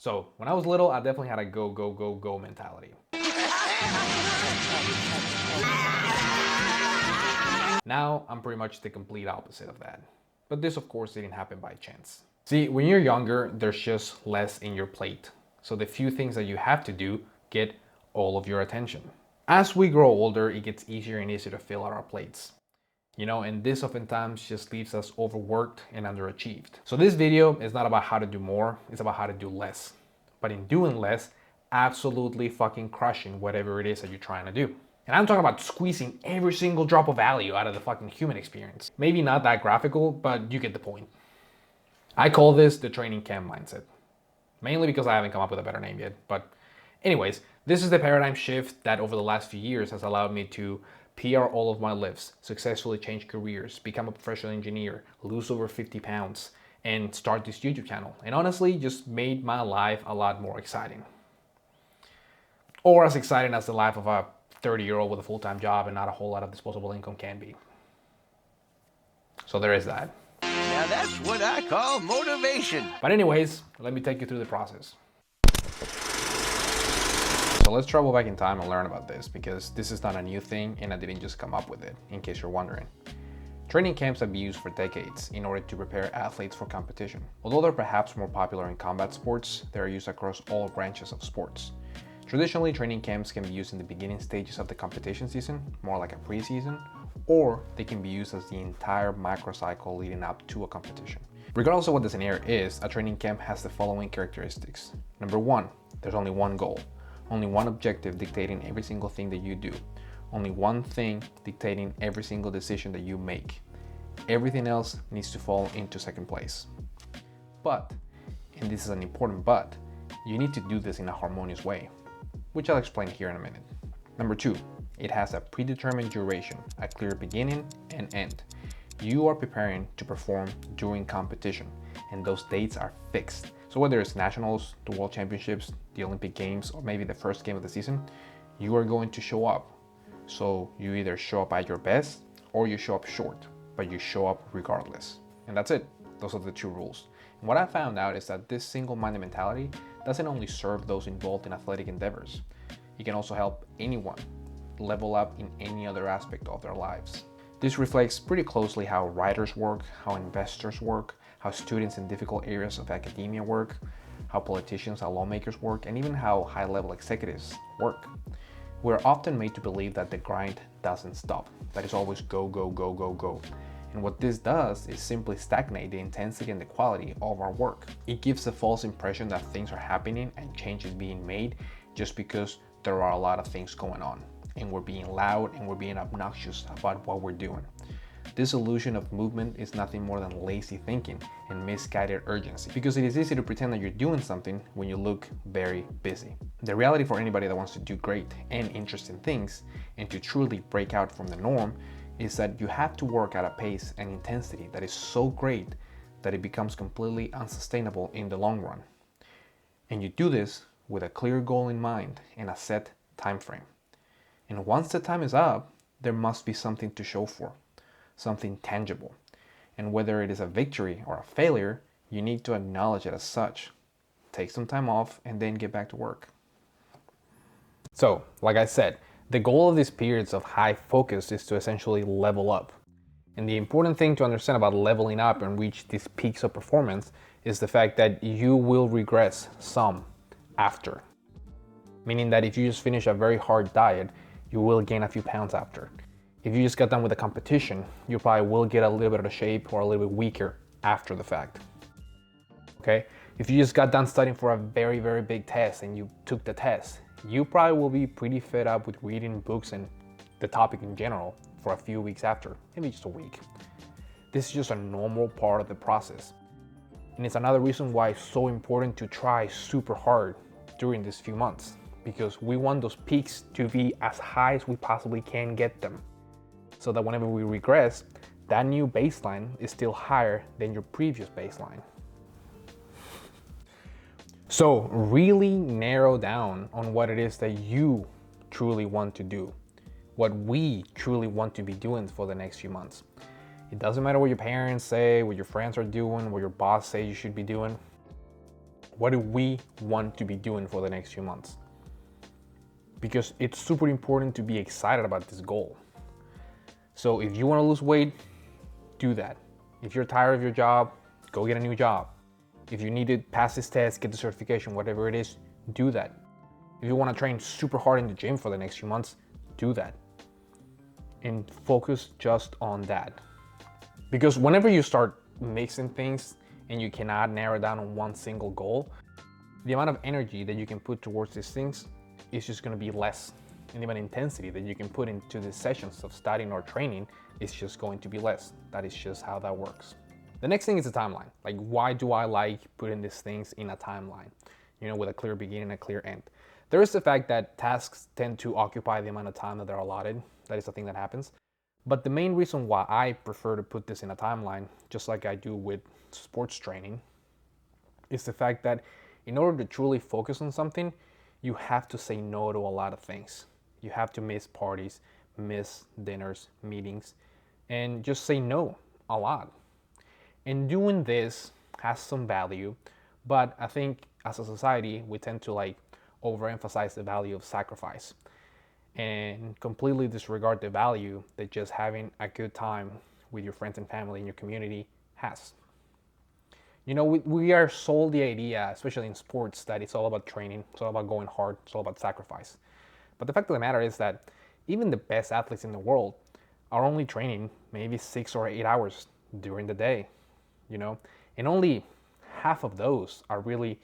So when I was little, I definitely had a go, go, go, go mentality. Now I'm pretty much the complete opposite of that. But this of course didn't happen by chance. See, when you're younger, there's just less in your plate. So the few things that you have to do get all of your attention. As we grow older, it gets easier and easier to fill out our plates. And this oftentimes just leaves us overworked and underachieved. So this video is not about how to do more, it's about how to do less. But in doing less, absolutely fucking crushing whatever it is that you're trying to do. And I'm talking about squeezing every single drop of value out of the fucking human experience. Maybe not that graphical, but you get the point. I call this the training camp mindset. Mainly because I haven't come up with a better name yet. But anyways, this is the paradigm shift that over the last few years has allowed me to PR all of my lives, successfully change careers, become a professional engineer, lose over 50 pounds, and start this YouTube channel. And honestly, just made my life a lot more exciting. Or as exciting as the life of a 30-year-old with a full-time job and not a whole lot of disposable income can be. So there is that. Now that's what I call motivation. But anyways, let me take you through the process. So let's travel back in time and learn about this, because this is not a new thing and I didn't just come up with it, in case you're wondering. Training camps have been used for decades in order to prepare athletes for competition. Although they're perhaps more popular in combat sports, they are used across all branches of sports. Traditionally, training camps can be used in the beginning stages of the competition season, more like a preseason, or they can be used as the entire microcycle leading up to a competition. Regardless of what the scenario is, a training camp has the following characteristics. Number one, there's only one goal. Only one objective dictating every single thing that you do. Only one thing dictating every single decision that you make. Everything else needs to fall into second place. But, and this is an important but, you need to do this in a harmonious way, which I'll explain here in a minute. Number two, it has a predetermined duration, a clear beginning and end. You are preparing to perform during competition, and those dates are fixed. So whether it's nationals, the world championships, the Olympic games, or maybe the first game of the season, you are going to show up. So you either show up at your best or you show up short, but you show up regardless. And that's it. Those are the two rules. And what I found out is that this single-minded mentality doesn't only serve those involved in athletic endeavors. It can also help anyone level up in any other aspect of their lives. This reflects pretty closely how writers work, how investors work, how students in difficult areas of academia work, how politicians and lawmakers work, and even how high-level executives work. We're often made to believe that the grind doesn't stop, that it's always go, go, go, go, go. And what this does is simply stagnate the intensity and the quality of our work. It gives a false impression that things are happening and change is being made just because there are a lot of things going on, and we're being loud and we're being obnoxious about what we're doing. This illusion of movement is nothing more than lazy thinking and misguided urgency, because it is easy to pretend that you're doing something when you look very busy. The reality for anybody that wants to do great and interesting things and to truly break out from the norm is that you have to work at a pace and intensity that is so great that it becomes completely unsustainable in the long run. And you do this with a clear goal in mind and a set time frame. And once the time is up, there must be something to show for, something tangible. And whether it is a victory or a failure, you need to acknowledge it as such. Take some time off and then get back to work. So, like I said, the goal of these periods of high focus is to essentially level up. And the important thing to understand about leveling up and reach these peaks of performance is the fact that you will regress some after. Meaning that if you just finish a very hard diet, you will gain a few pounds after. If you just got done with a competition, you probably will get a little bit out of shape or a little bit weaker after the fact. Okay? If you just got done studying for a very, very big test and you took the test, you probably will be pretty fed up with reading books and the topic in general for a few weeks after, maybe just a week. This is just a normal part of the process. And it's another reason why it's so important to try super hard during these few months, because we want those peaks to be as high as we possibly can get them, so that whenever we regress, that new baseline is still higher than your previous baseline. So really narrow down on what it is that you truly want to do, what we truly want to be doing for the next few months. It doesn't matter what your parents say, what your friends are doing, what your boss says you should be doing. What do we want to be doing for the next few months? Because it's super important to be excited about this goal. So if you want to lose weight, do that. If you're tired of your job, go get a new job. If you need to pass this test, get the certification, whatever it is, do that. If you want to train super hard in the gym for the next few months, do that. And focus just on that. Because whenever you start mixing things and you cannot narrow down on one single goal, the amount of energy that you can put towards these things is just going to be less. And the amount of intensity that you can put into the sessions of studying or training is just going to be less. That is just how that works. The next thing is the timeline. Like, why do I like putting these things in a timeline? You know, with a clear beginning and a clear end. There is the fact that tasks tend to occupy the amount of time that they're allotted. That is the thing that happens. But the main reason why I prefer to put this in a timeline, just like I do with sports training, is the fact that in order to truly focus on something, you have to say no to a lot of things. You have to miss parties, miss dinners, meetings, and just say no a lot. And doing this has some value, but I think as a society, we tend to like overemphasize the value of sacrifice and completely disregard the value that just having a good time with your friends and family in your community has. You know, we are sold the idea, especially in sports, that it's all about training, it's all about going hard, it's all about sacrifice. But the fact of the matter is that even the best athletes in the world are only training maybe 6 or 8 hours during the day, you know, and only half of those are really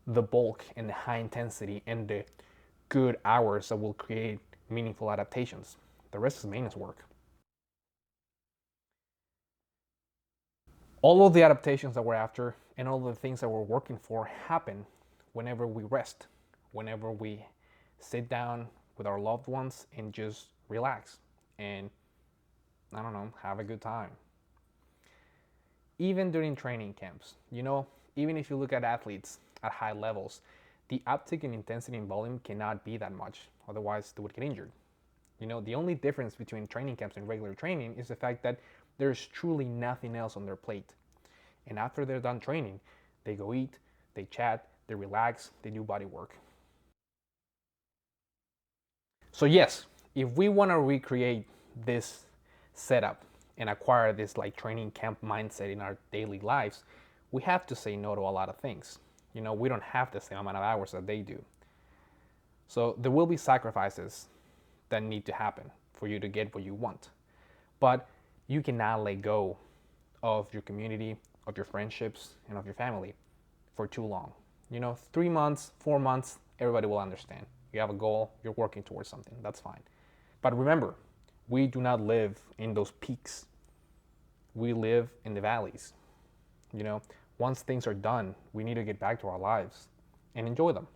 the bulk and the high intensity and the good hours that will create meaningful adaptations. The rest is maintenance work. All of the adaptations that we're after and all the things that we're working for happen whenever we rest, whenever we sit down with our loved ones and just relax and, I don't know, have a good time. Even during training camps, you know, even if you look at athletes at high levels, the uptick in intensity and volume cannot be that much, otherwise they would get injured. You know, the only difference between training camps and regular training is the fact that there's truly nothing else on their plate. And after they're done training, they go eat, they chat, they relax, they do body work. So yes, if we want to recreate this setup and acquire this like training camp mindset in our daily lives, we have to say no to a lot of things. You know, we don't have the same amount of hours that they do. So there will be sacrifices that need to happen for you to get what you want. But you cannot let go of your community, of your friendships, and of your family for too long. You know, 3 months, 4 months, everybody will understand. You have a goal, you're working towards something, that's fine. But remember, we do not live in those peaks. We live in the valleys. You know, once things are done, we need to get back to our lives and enjoy them.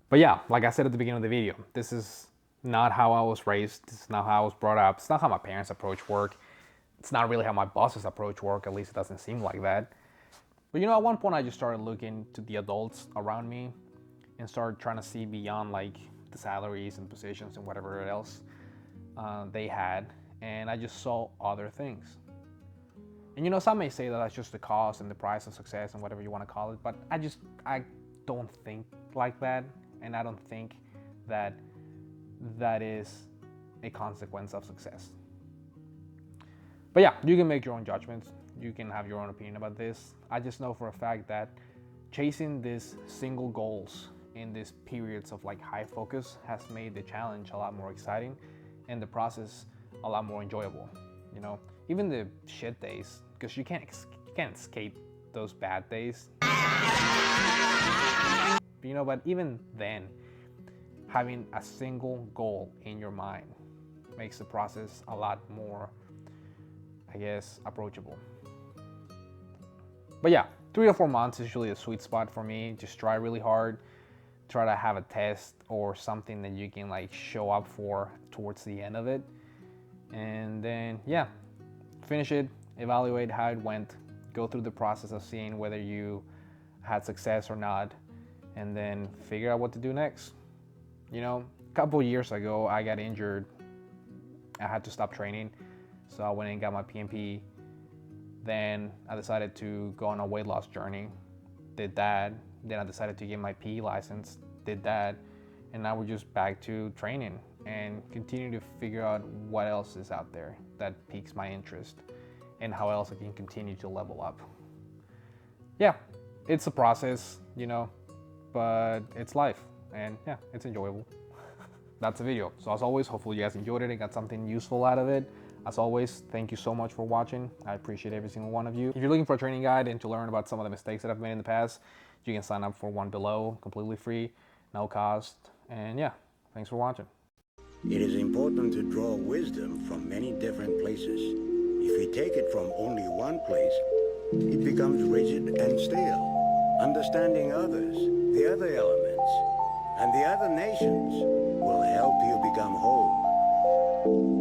But yeah, like I said at the beginning of the video, this is not how I was raised. This is not how I was brought up. It's not how my parents approach work. It's not really how my bosses approach work. At least it doesn't seem like that. But you know, at one point I just started looking to the adults around me and started trying to see beyond like the salaries and positions and whatever else they had. And I just saw other things. And you know, some may say that that's just the cost and the price of success and whatever you want to call it. But I don't think like that. And I don't think that that is a consequence of success. But yeah, you can make your own judgments. You can have your own opinion about this. I just know for a fact that chasing these single goals in these periods of like high focus has made the challenge a lot more exciting and the process a lot more enjoyable. You know, even the shit days, because you can't escape those bad days. You know, but even then, having a single goal in your mind makes the process a lot more, I guess, approachable. But yeah, 3 to 4 months is usually a sweet spot for me. Just try really hard, try to have a test or something that you can like show up for towards the end of it. And then, yeah, finish it, evaluate how it went, go through the process of seeing whether you had success or not, and then figure out what to do next. You know, a couple years ago, I got injured. I had to stop training, so I went and got my PMP. Then I decided to go on a weight loss journey. Did that, Then I decided to get my PE license, did that, and now we're just back to training and continue to figure out what else is out there that piques my interest and how else I can continue to level up. Yeah, it's a process, you know, but it's life, and yeah, it's enjoyable. That's the video. So as always, hopefully you guys enjoyed it and got something useful out of it. As always, thank you so much for watching. I appreciate every single one of you. If you're looking for a training guide and to learn about some of the mistakes that I've made in the past, you can sign up for one below, completely free, no cost. And yeah, thanks for watching. It is important to draw wisdom from many different places. If we take it from only one place, it becomes rigid and stale. Understanding others, the other elements, and the other nations will help you become whole.